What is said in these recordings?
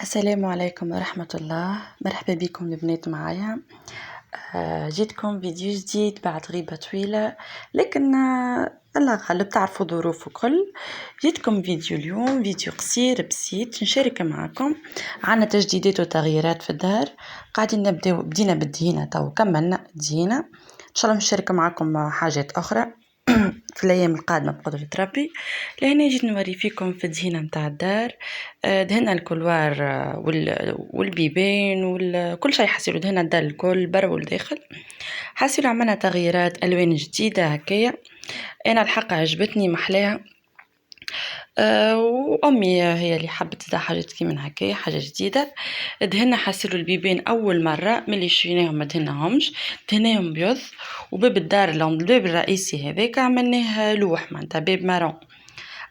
السلام عليكم ورحمة الله. مرحبا بكم البنات معايا. جيتكم فيديو جديد بعد غيبة طويلة، لكن الله غالب، تعرفوا ظروف وكل. جيتكم فيديو اليوم، فيديو قصير بسيط نشارك معكم. عنا تجديدات وتغييرات في الدار، قاعدين بدينا بالدهينة، تو كملنا دهينة. ان شاء الله نشارك معكم حاجات اخرى في الايام القادمه بقدره ربي. لهنا جيت نوري فيكم في الدهينه متاع الدار. دهنا الكولوار والبيبان وكل شيء، حسيلو دهنا الدار الكل برا والداخل. حسيلو عملنا تغييرات الوان جديده هكايا، انا الحق عجبتني محلاها. وامي هي اللي حبت تدها حاجات كيما هكايا، حاجه جديده. دهنا حسيلو البيبان اول مره ملي شريناهم ما دهناهمش، دهناهم بيض. وباب الدار الباب الرئيسي هذاك عملناه لوح معناتها باب مارون.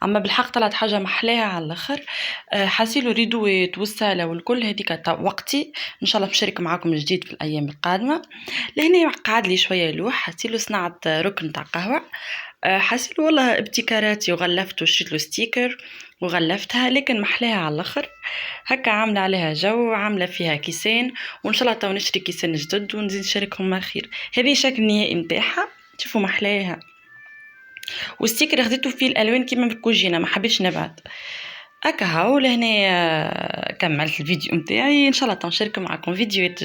اما بالحق طلعت حاجه محلاها على الاخر. حاسيلو ريدوات والصاله والكل هذيك وقتي، ان شاء الله بشارك معاكم جديد في الايام القادمه. لهنا قعد لي شويه لوح، حاسيلو صنعت ركن تاع قهوه. حاسيلو والله ابتكاراتي، وغلفته وشريت له ستيكر وغلفتها، لكن محلاها على الاخر. هكا عامله عليها جو، عامله فيها كيسان، وان شاء الله تو نشري كيسان جدد ونزيد نشاركهم ما خير. هذه شكل النهائي نتاعها، شوفوا محلاها. والستيكر خديته فيه الالوان كيما بالكوجينه، ما حبيتش نبعد. هكا هاو لهنا كملت الفيديو نتاعي، ان شاء الله تنشارك معكم فيديوهات